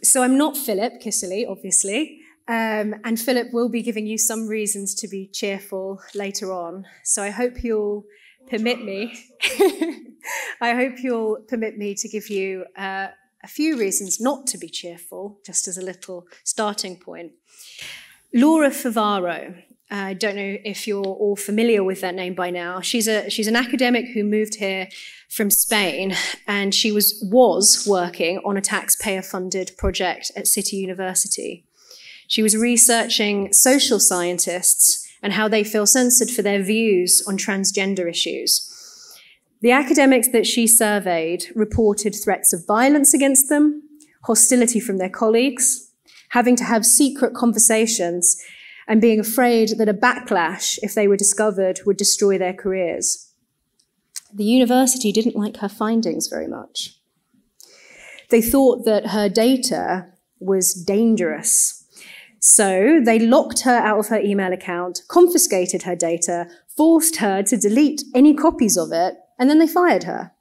So I'm not Philip Kissely, obviously, and Philip will be giving you some reasons to be cheerful later on. So I hope you'll permit me. I hope you'll permit me to give you a few reasons not to be cheerful, just as a little starting point. Laura Favaro. I don't know if you're all familiar with that name by now. She's an academic who moved here from Spain, and she was working on a taxpayer-funded project at City University. She was researching social scientists and how they feel censored for their views on transgender issues. The academics that she surveyed reported threats of violence against them, hostility from their colleagues, having to have secret conversations, and being afraid that a backlash, if they were discovered, would destroy their careers. The university didn't like her findings very much. They thought that her data was dangerous. So they locked her out of her email account, confiscated her data, forced her to delete any copies of it, and then they fired her.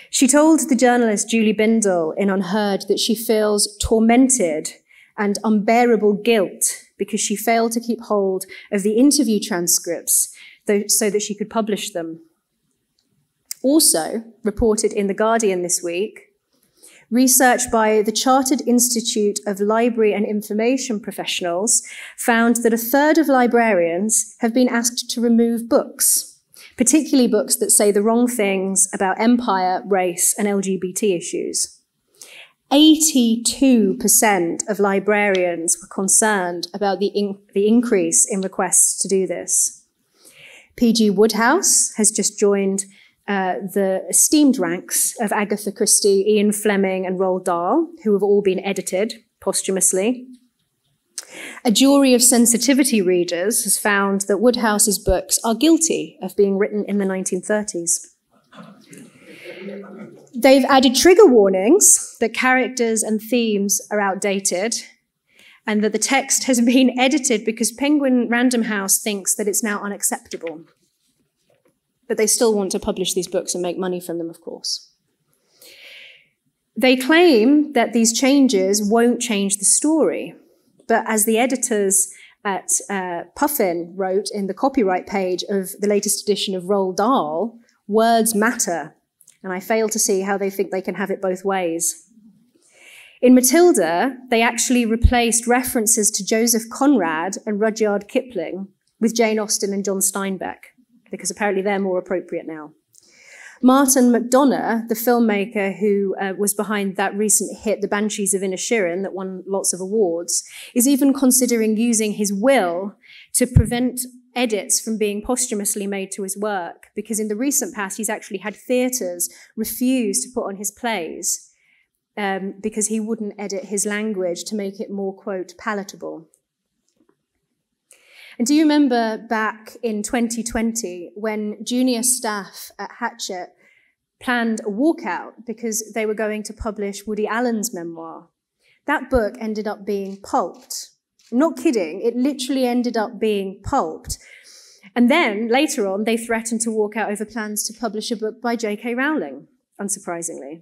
She told the journalist Julie Bindel in Unheard that she feels tormented and unbearable guilt because she failed to keep hold of the interview transcripts so that she could publish them. Also, reported in The Guardian this week, research by the Chartered Institute of Library and Information Professionals found that 1/3 of librarians have been asked to remove books, particularly books that say the wrong things about empire, race, and LGBT issues. 82% of librarians were concerned about the increase in requests to do this. P.G. Wodehouse has just joined the esteemed ranks of Agatha Christie, Ian Fleming, and Roald Dahl, who have all been edited posthumously. A jury of sensitivity readers has found that Wodehouse's books are guilty of being written in the 1930s. They've added trigger warnings that characters and themes are outdated and that the text has been edited because Penguin Random House thinks that it's now unacceptable. But they still want to publish these books and make money from them, of course. They claim that these changes won't change the story, but as the editors at Puffin wrote in the copyright page of the latest edition of Roald Dahl, words matter. And I fail to see how they think they can have it both ways. In Matilda, they actually replaced references to Joseph Conrad and Rudyard Kipling with Jane Austen and John Steinbeck, because apparently they're more appropriate now. Martin McDonagh, the filmmaker who was behind that recent hit, The Banshees of Inisherin, that won lots of awards, is even considering using his will to prevent edits from being posthumously made to his work, because in the recent past he's actually had theatres refuse to put on his plays because he wouldn't edit his language to make it more, quote, palatable. And do you remember back in 2020 when junior staff at Hachette planned a walkout because they were going to publish Woody Allen's memoir? That book ended up being pulped. I'm not kidding, it literally ended up being pulped. And then, later on, they threatened to walk out over plans to publish a book by J.K. Rowling, unsurprisingly.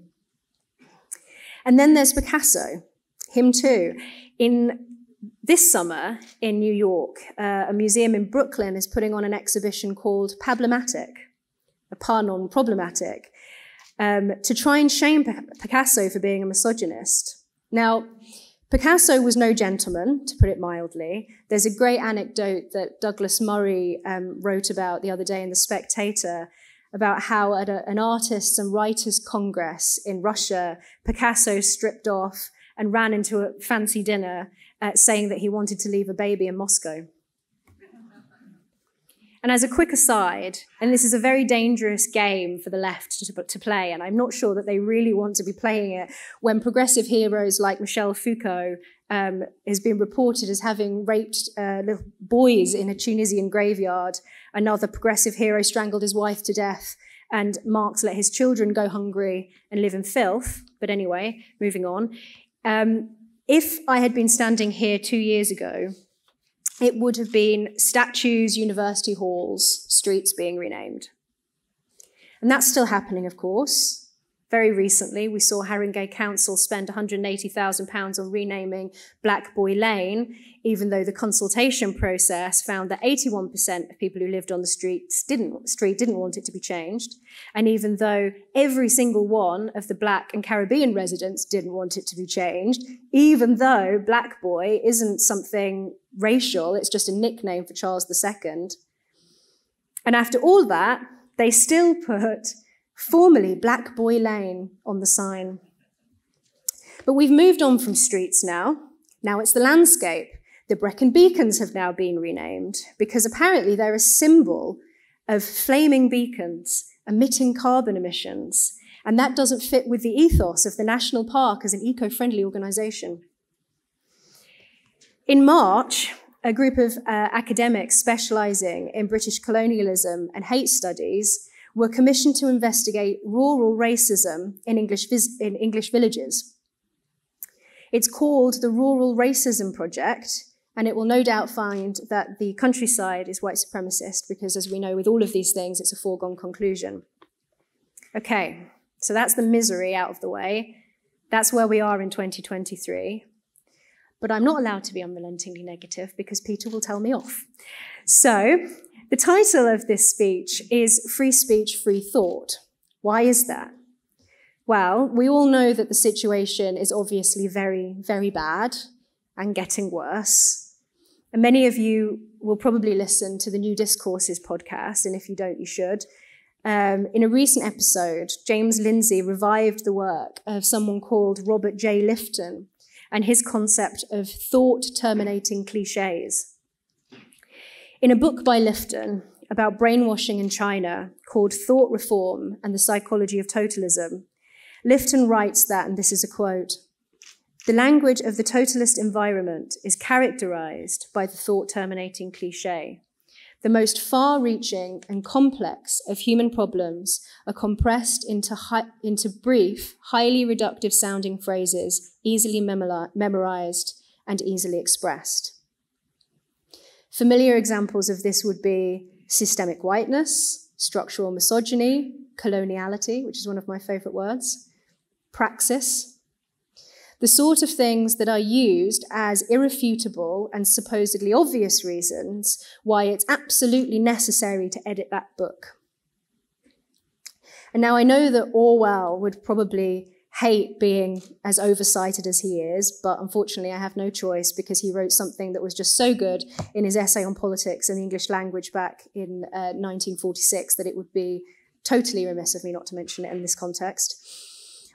And then there's Picasso, him too. This summer in New York, a museum in Brooklyn is putting on an exhibition called Problematic, a pun on problematic, to try and shame Picasso for being a misogynist. Now, Picasso was no gentleman, to put it mildly. There's a great anecdote that Douglas Murray wrote about the other day in The Spectator about how at an artists and writers congress in Russia, Picasso stripped off and ran into a fancy dinner saying that he wanted to leave a baby in Moscow. And as a quick aside, and this is a very dangerous game for the left to play, and I'm not sure that they really want to be playing it when progressive heroes like Michel Foucault has been reported as having raped little boys in a Tunisian graveyard. Another progressive hero strangled his wife to death, and Marx let his children go hungry and live in filth. But anyway, moving on. If I had been standing here 2 years ago, it would have been statues, university halls, streets being renamed. And that's still happening, of course. Very recently, we saw Haringey Council spend £180,000 on renaming Black Boy Lane, even though the consultation process found that 81% of people who lived on the street didn't want it to be changed. And even though every single one of the Black and Caribbean residents didn't want it to be changed, even though Black Boy isn't something racial, it's just a nickname for Charles II. And after all that, they still put formerly Black Boy Lane on the sign. But we've moved on from streets now. Now it's the landscape. The Brecon Beacons have now been renamed because apparently they're a symbol of flaming beacons emitting carbon emissions. And that doesn't fit with the ethos of the National Park as an eco-friendly organisation. In March, a group of academics specialising in British colonialism and hate studies were commissioned to investigate rural racism in English villages. It's called the Rural Racism Project, and it will no doubt find that the countryside is white supremacist because, as we know with all of these things, it's a foregone conclusion. Okay, so that's the misery out of the way. That's where we are in 2023. But I'm not allowed to be unrelentingly negative because Peter will tell me off. So, the title of this speech is Free Speech, Free Thought. Why is that? Well, we all know that the situation is obviously very, very bad and getting worse. And many of you will probably listen to the New Discourses podcast, and if you don't, you should. In a recent episode, James Lindsay revived the work of someone called Robert J. Lifton and his concept of thought-terminating cliches. In a book by Lifton about brainwashing in China called Thought Reform and the Psychology of Totalism, Lifton writes that, and this is a quote, "The language of the totalist environment is characterized by the thought-terminating cliché. The most far-reaching and complex of human problems are compressed into brief, highly reductive-sounding phrases, easily memorized and easily expressed." Familiar examples of this would be systemic whiteness, structural misogyny, coloniality, which is one of my favorite words, praxis, the sort of things that are used as irrefutable and supposedly obvious reasons why it's absolutely necessary to edit that book. And now I know that Orwell would probably hate being as oversighted as he is, but unfortunately I have no choice because he wrote something that was just so good in his essay on politics and the English language back in 1946 that it would be totally remiss of me not to mention it in this context.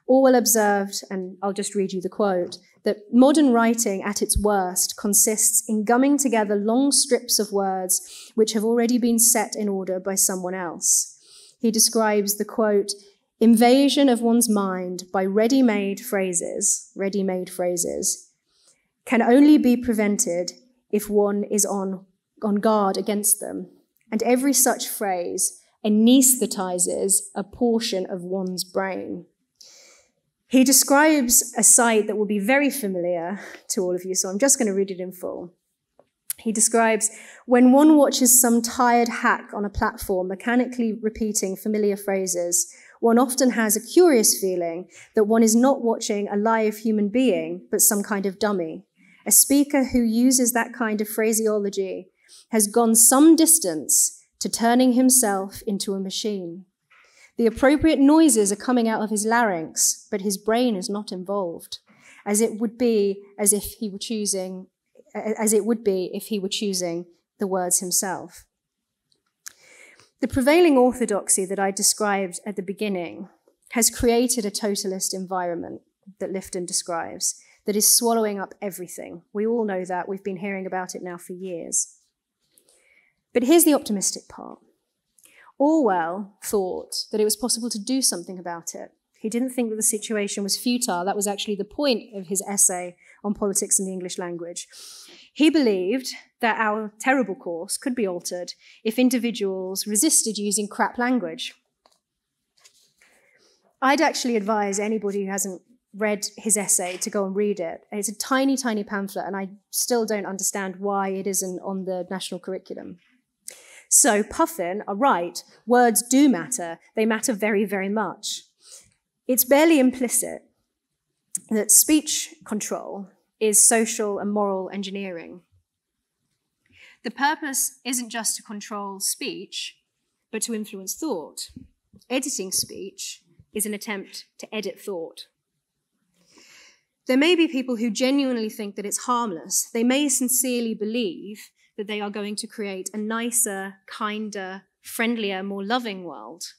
Orwell observed, and I'll just read you the quote, that modern writing at its worst consists in gumming together long strips of words which have already been set in order by someone else. He describes the, quote, "invasion of one's mind by ready-made phrases can only be prevented if one is on guard against them, and every such phrase anesthetizes a portion of one's brain." He describes a sight that will be very familiar to all of you, so I'm just going to read it in full. He describes, when one watches some tired hack on a platform mechanically repeating familiar phrases, one often has a curious feeling that one is not watching a live human being, but some kind of dummy. A speaker who uses that kind of phraseology has gone some distance to turning himself into a machine. The appropriate noises are coming out of his larynx, but his brain is not involved, as it would be if he were choosing the words himself. The prevailing orthodoxy that I described at the beginning has created a totalist environment that Lifton describes that is swallowing up everything. We all know that. We've been hearing about it now for years. But here's the optimistic part. Orwell thought that it was possible to do something about it. He didn't think that the situation was futile. That was actually the point of his essay on politics in the English language. He believed that our terrible course could be altered if individuals resisted using crap language. I'd actually advise anybody who hasn't read his essay to go and read it. It's a tiny, tiny pamphlet, and I still don't understand why it isn't on the national curriculum. So Puffin are right. Words do matter. They matter very, very much. It's barely implicit that speech control is social and moral engineering. The purpose isn't just to control speech, but to influence thought. Editing speech is an attempt to edit thought. There may be people who genuinely think that it's harmless. They may sincerely believe that they are going to create a nicer, kinder, friendlier, more loving world.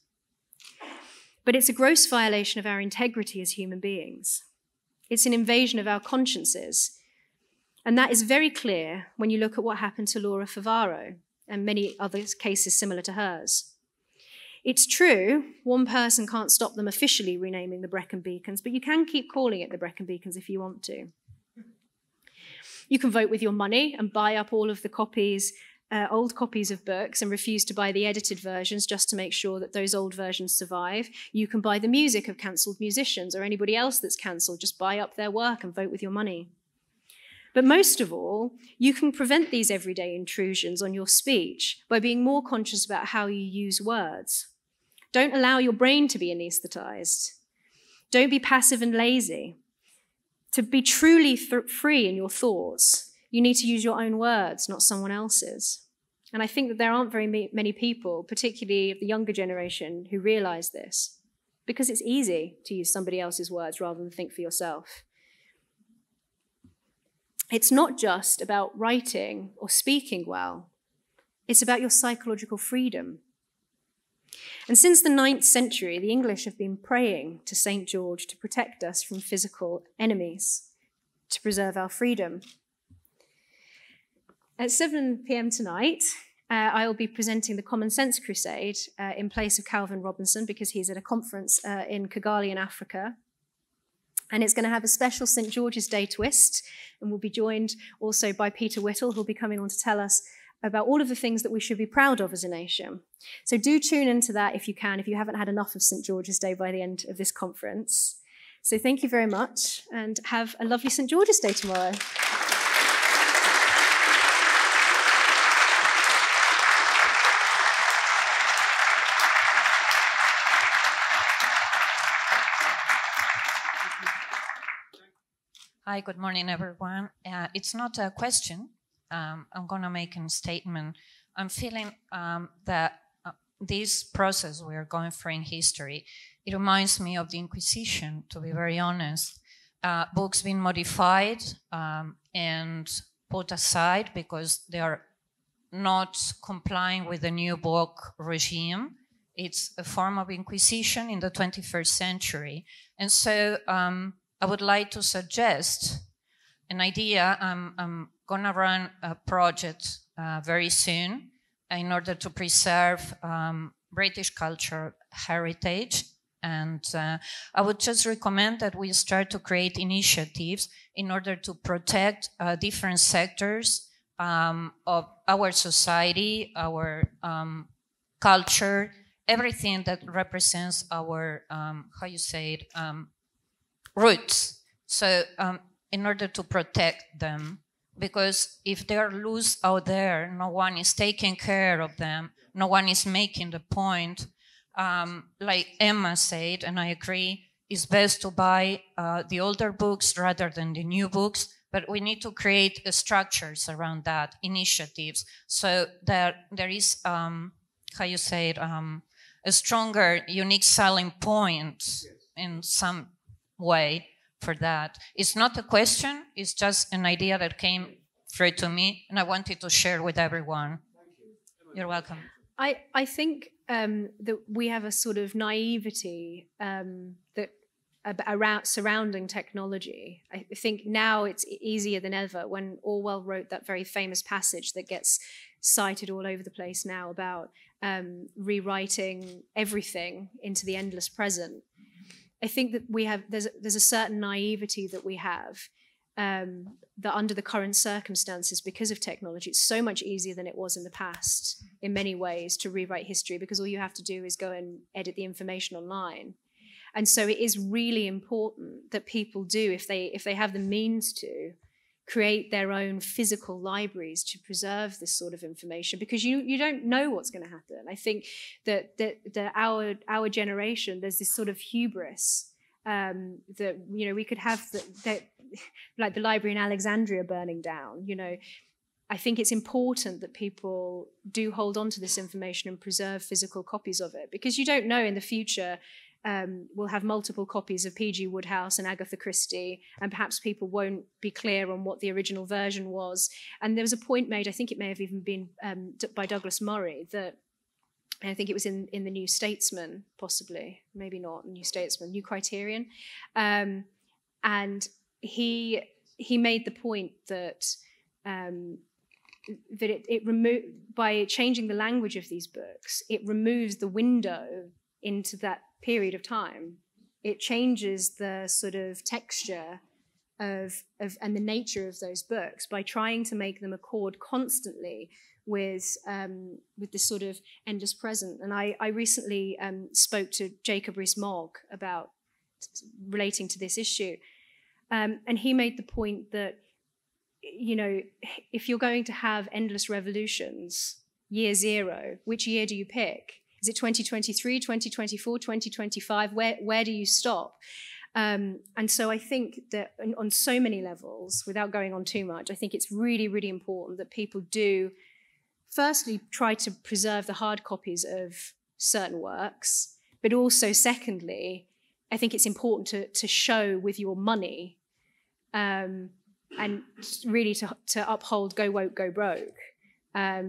But it's a gross violation of our integrity as human beings. It's an invasion of our consciences. And that is very clear when you look at what happened to Laura Favaro and many other cases similar to hers. It's true, one person can't stop them officially renaming the Brecon Beacons, but you can keep calling it the Brecon Beacons if you want to. You can vote with your money and buy up all of the copies, old copies of books, and refuse to buy the edited versions just to make sure that those old versions survive. You can buy the music of cancelled musicians or anybody else that's cancelled. Just buy up their work and vote with your money. But most of all, you can prevent these everyday intrusions on your speech by being more conscious about how you use words. Don't allow your brain to be anesthetized. Don't be passive and lazy. To be truly free in your thoughts, you need to use your own words, not someone else's. And I think that there aren't very many people, particularly of the younger generation, who realize this, because it's easy to use somebody else's words rather than think for yourself. It's not just about writing or speaking well. It's about your psychological freedom. And since the 9th century, the English have been praying to St. George to protect us from physical enemies, to preserve our freedom. At 7 p.m. tonight, I will be presenting the Common Sense Crusade in place of Calvin Robinson because he's at a conference in Kigali in Africa. And it's going to have a special St. George's Day twist, and we'll be joined also by Peter Whittle, who'll be coming on to tell us about all of the things that we should be proud of as a nation. So do tune into that if you can, if you haven't had enough of St. George's Day by the end of this conference. So thank you very much, and have a lovely St. George's Day tomorrow. Hi, good morning, everyone. It's not a question. I'm going to make a statement. I'm feeling that this process we are going through in history, it reminds me of the Inquisition, to be very honest. Books being modified and put aside because they are not complying with the new book regime. It's a form of Inquisition in the 21st century. And so I would like to suggest an idea. I'm going to run a project very soon in order to preserve British cultural heritage. And I would just recommend that we start to create initiatives in order to protect different sectors of our society, our culture, everything that represents our, roots. So in order to protect them, because if they are loose out there, no one is taking care of them, no one is making the point. Like Emma said, and I agree, it's best to buy the older books rather than the new books, but we need to create structures around that, initiatives, so that there is, a stronger, unique selling point in some way for that. It's not a question, it's just an idea that came through to me, and I wanted to share with everyone. You're welcome. I think that we have a sort of naivety around surrounding technology. I think now it's easier than ever. When Orwell wrote that very famous passage that gets cited all over the place now about rewriting everything into the endless present, I think that there's a certain naivety that we have that under the current circumstances, because of technology, it's so much easier than it was in the past in many ways to rewrite history, because all you have to do is go and edit the information online. And so it is really important that people do, if they have the means to, create their own physical libraries to preserve this sort of information, because you don't know what's going to happen. I think that our generation, there's this sort of hubris That, you know, we could have like the library in Alexandria burning down. You know, I think it's important that people do hold on to this information and preserve physical copies of it, because you don't know, in the future we'll have multiple copies of P.G. Wodehouse and Agatha Christie, and perhaps people won't be clear on what the original version was. And there was a point made, I think it may have even been by Douglas Murray, that I think it was in the New Statesman, possibly, maybe not New Statesman, New Criterion, and he made the point that it removed, by changing the language of these books, it removes the window into that period of time. It changes the sort of texture of and the nature of those books by trying to make them accord constantly with this sort of endless present. And I recently spoke to Jacob Rees-Mogg about relating to this issue, and he made the point that, you know, if you're going to have endless revolutions, year zero, which year do you pick? Is it 2023, 2024, 2025? Where do you stop? And so I think that on so many levels, without going on too much, I think it's really, really important that people do, firstly, try to preserve the hard copies of certain works, but also, secondly, I think it's important to show with your money, and really to uphold go woke, go broke.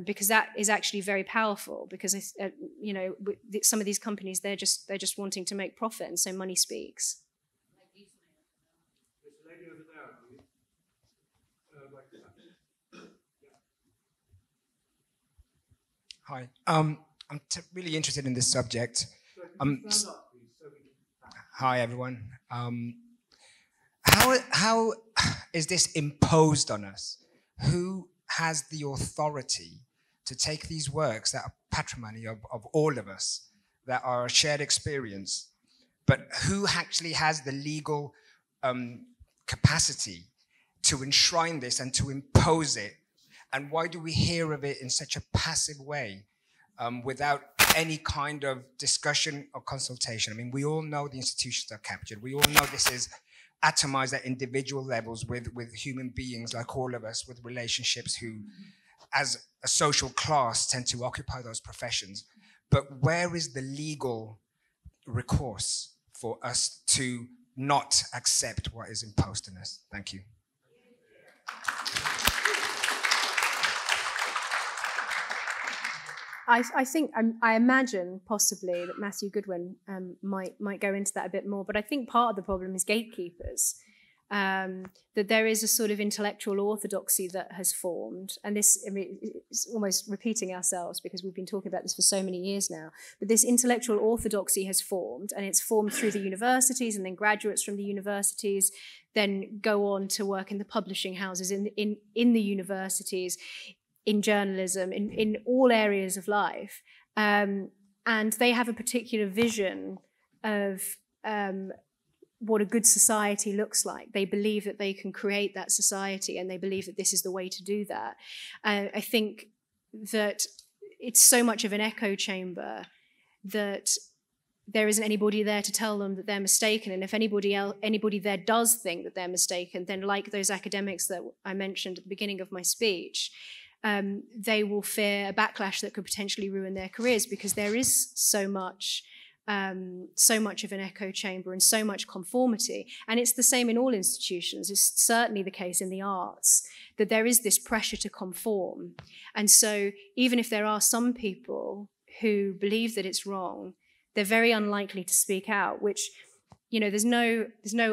Because that is actually very powerful. Because you know, some of these companies, they're just wanting to make profit, and so money speaks. Hi, I'm really interested in this subject. Hi everyone. How is this imposed on us? Who has the authority to take these works that are patrimony of all of us, that are a shared experience, but who actually has the legal capacity to enshrine this and to impose it? And why do we hear of it in such a passive way, without any kind of discussion or consultation? I mean, we all know the institutions are captured. We all know this is atomized at individual levels with human beings like all of us, with relationships who, as a social class, tend to occupy those professions. But where is the legal recourse for us to not accept what is imposed on us? Thank you. I think, I imagine possibly that Matthew Goodwin might go into that a bit more, but I think part of the problem is gatekeepers, that there is a sort of intellectual orthodoxy that has formed, and this, I mean, it's almost repeating ourselves because we've been talking about this for so many years now, but this intellectual orthodoxy has formed, and it's formed through the universities, and then graduates from the universities then go on to work in the publishing houses, in the universities, in journalism, in all areas of life. And they have a particular vision of what a good society looks like. They believe that they can create that society, and they believe that this is the way to do that. I think that it's so much of an echo chamber that there isn't anybody there to tell them that they're mistaken. And if anybody there does think that they're mistaken, then like those academics that I mentioned at the beginning of my speech, they will fear a backlash that could potentially ruin their careers, because there is so much of an echo chamber and so much conformity. And it's the same in all institutions. It's certainly the case in the arts, that there is this pressure to conform. And so even if there are some people who believe that it's wrong, they're very unlikely to speak out, which, you know, there's no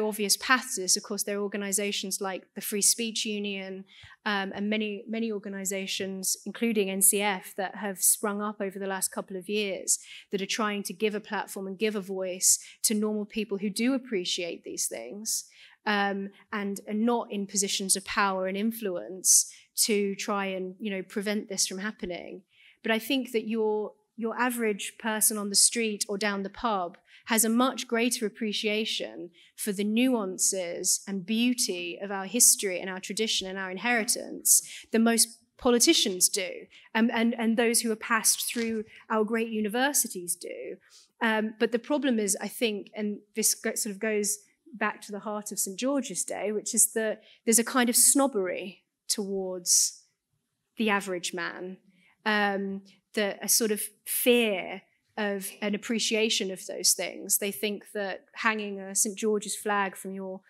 obvious path to this. Of course, there are organizations like the Free Speech Union, and many organizations, including NCF, that have sprung up over the last couple of years that are trying to give a platform and give a voice to normal people who do appreciate these things, and are not in positions of power and influence to try and, you know, prevent this from happening. But I think that your average person on the street or down the pub has a much greater appreciation for the nuances and beauty of our history and our tradition and our inheritance than most politicians do, and those who are passed through our great universities do. But the problem is, I think, and this sort of goes back to the heart of St. George's Day, which is that there's a kind of snobbery towards the average man, a sort of fear of an appreciation of those things. They think that hanging a St. George's flag from your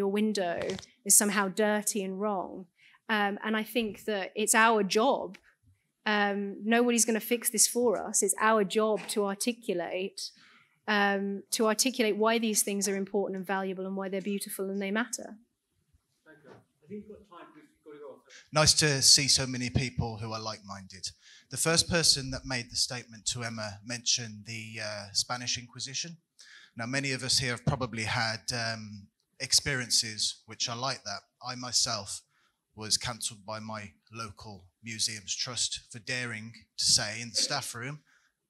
window is somehow dirty and wrong. And I think that it's our job. Nobody's going to fix this for us. It's our job to articulate why these things are important and valuable and why they're beautiful and they matter. Thank you. I think we've got time. We've got to go on. Nice to see so many people who are like-minded. The first person that made the statement to Emma mentioned the Spanish Inquisition. Now, many of us here have probably had experiences which are like that. I myself was cancelled by my local museums trust for daring to say in the staff room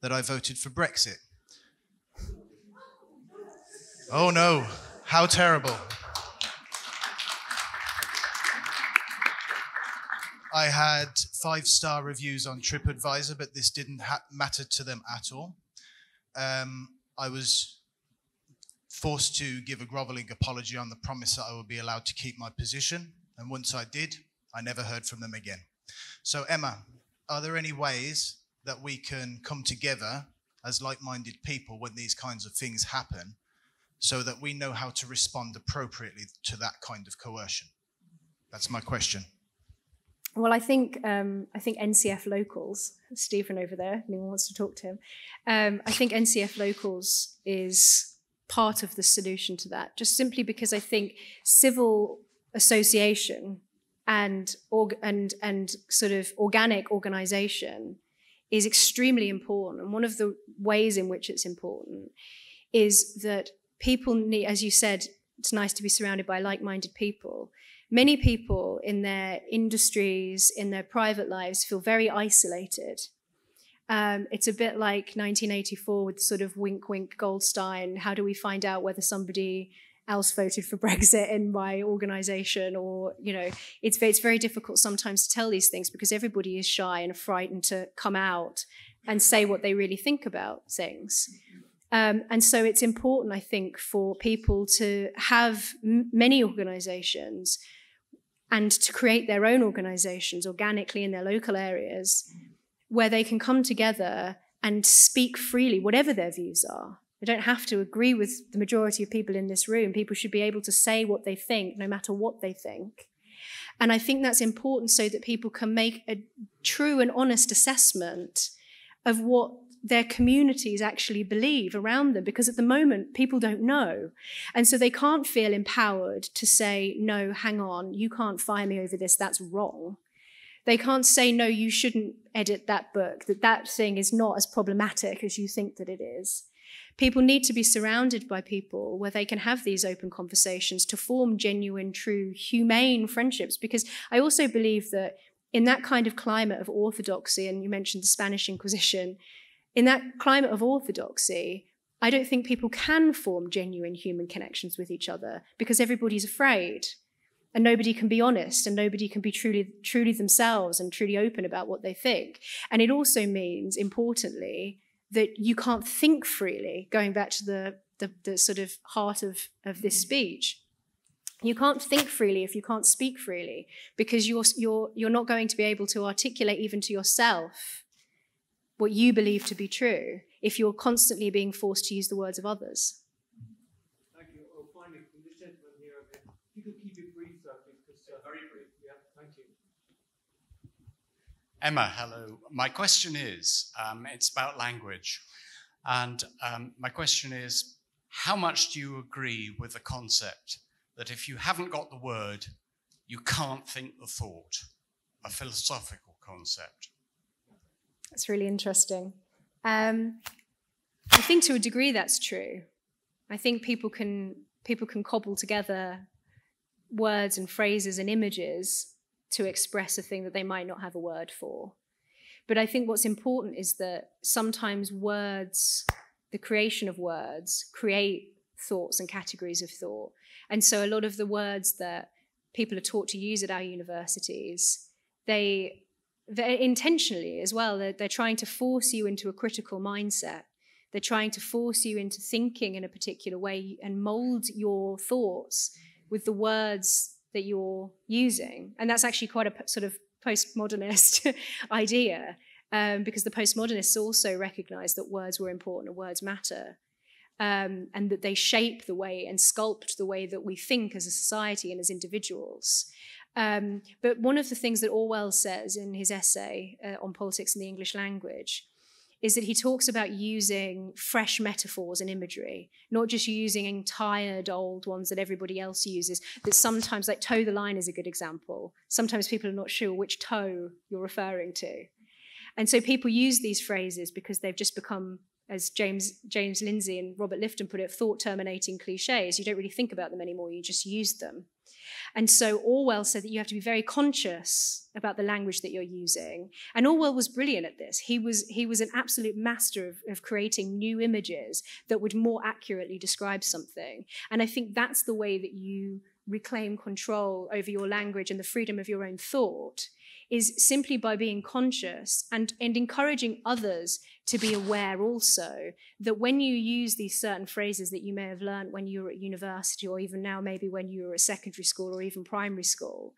that I voted for Brexit. Oh no, how terrible. I had 5-star reviews on TripAdvisor, but this didn't matter to them at all. I was forced to give a grovelling apology on the promise that I would be allowed to keep my position. And once I did, I never heard from them again. So Emma, are there any ways that we can come together as like-minded people when these kinds of things happen so that we know how to respond appropriately to that kind of coercion? That's my question. Well, I think NCF Locals, Stephen over there, anyone wants to talk to him. I think NCF Locals is part of the solution to that, just simply because I think civil association and sort of organic organisation is extremely important. And one of the ways in which it's important is that people need, as you said, it's nice to be surrounded by like-minded people. Many people in their industries, in their private lives, feel very isolated. It's a bit like 1984 with sort of wink, wink, Goldstein. How do we find out whether somebody else voted for Brexit in my organisation? Or, you know, it's very difficult sometimes to tell these things because everybody is shy and frightened to come out and say what they really think about things. And so it's important, I think, for people to have many organisations and to create their own organisations organically in their local areas where they can come together and speak freely, whatever their views are. They don't have to agree with the majority of people in this room. People should be able to say what they think, no matter what they think. And I think that's important so that people can make a true and honest assessment of what their communities actually believe around them, because at the moment people don't know. And so they can't feel empowered to say, no, hang on, you can't fire me over this, that's wrong. They can't say, no, you shouldn't edit that book, that thing is not as problematic as you think that it is. People need to be surrounded by people where they can have these open conversations to form genuine, true, humane friendships, because I also believe that in that kind of climate of orthodoxy, and you mentioned the Spanish Inquisition, in that climate of orthodoxy, I don't think people can form genuine human connections with each other because everybody's afraid and nobody can be honest and nobody can be truly themselves and truly open about what they think. And it also means, importantly, that you can't think freely, going back to the sort of heart of this speech. You can't think freely if you can't speak freely because you're not going to be able to articulate even to yourself what you believe to be true if you're constantly being forced to use the words of others. Thank you. Oh, finally, from this gentleman here, if you could keep it brief, sir, because very brief. Yeah, thank you. Emma, hello. My question is, it's about language. And my question is, how much do you agree with the concept that if you haven't got the word, you can't think the thought, a philosophical concept? That's really interesting. I think to a degree that's true. I think people can cobble together words and phrases and images to express a thing that they might not have a word for. But I think what's important is that sometimes words, the creation of words, create thoughts and categories of thought. And so a lot of the words that people are taught to use at our universities, they're intentionally as well, they're trying to force you into a critical mindset They're trying to force you into thinking in a particular way and mold your thoughts with the words that you're using. And that's actually quite a sort of postmodernist idea, because the postmodernists also recognized that words were important and words matter, and that they shape the way and sculpt the way that we think as a society and as individuals. But one of the things that Orwell says in his essay on politics in the English language is that he talks about using fresh metaphors and imagery, not just using tired old ones that everybody else uses, that sometimes, like toe the line is a good example. Sometimes people are not sure which toe you're referring to. And so people use these phrases because they've just become, as James Lindsay and Robert Lifton put it, thought-terminating cliches. You don't really think about them anymore, you just use them. And so Orwell said that you have to be very conscious about the language that you're using. And Orwell was brilliant at this. He was an absolute master of creating new images that would more accurately describe something. And I think that's the way that you reclaim control over your language and the freedom of your own thought, is simply by being conscious and encouraging others to be aware also that when you use these certain phrases that you may have learned when you were at university, or even now maybe when you were at secondary school or even primary school,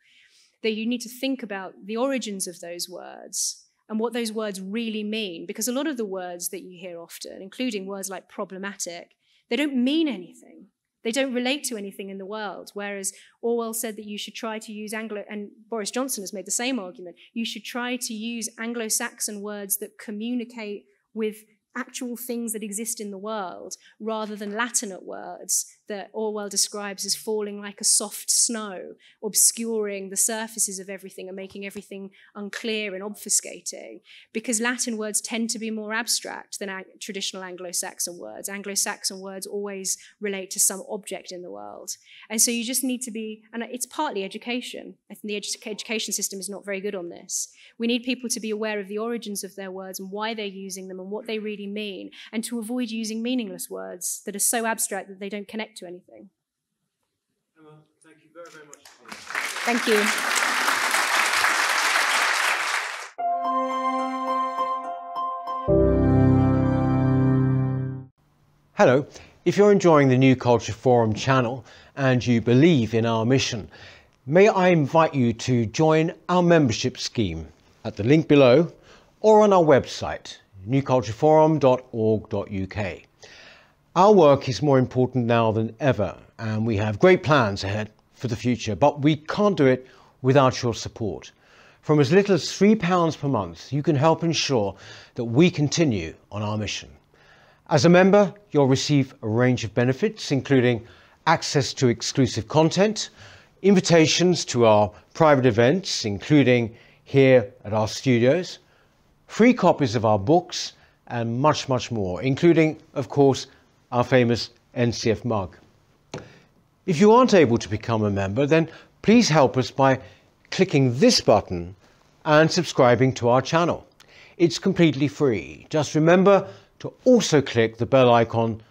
that you need to think about the origins of those words and what those words really mean. Because a lot of the words that you hear often, including words like problematic, they don't mean anything. They don't relate to anything in the world, whereas Orwell said that you should try to use and Boris Johnson has made the same argument, you should try to use Anglo-Saxon words that communicate with actual things that exist in the world, rather than Latinate words that Orwell describes as falling like a soft snow, obscuring the surfaces of everything and making everything unclear and obfuscating. Because Latin words tend to be more abstract than traditional Anglo-Saxon words. Anglo-Saxon words always relate to some object in the world. And so you just need to be, and it's partly education. I think the education system is not very good on this. We need people to be aware of the origins of their words and why they're using them and what they really mean, and to avoid using meaningless words that are so abstract that they don't connect to anything. Emma, thank you very, very much. Thank you. Hello. If you're enjoying the New Culture Forum channel and you believe in our mission, may I invite you to join our membership scheme at the link below or on our website, newcultureforum.org.uk. Our work is more important now than ever, and we have great plans ahead for the future, but we can't do it without your support. From as little as £3 per month, you can help ensure that we continue on our mission. As a member, you'll receive a range of benefits, including access to exclusive content, invitations to our private events, including here at our studios, free copies of our books, and much, much more, including, of course, our famous NCF mug. If you aren't able to become a member, then please help us by clicking this button and subscribing to our channel. It's completely free. Just remember to also click the bell icon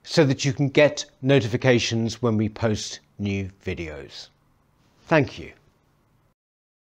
so that you can get notifications when we post new videos. Thank you.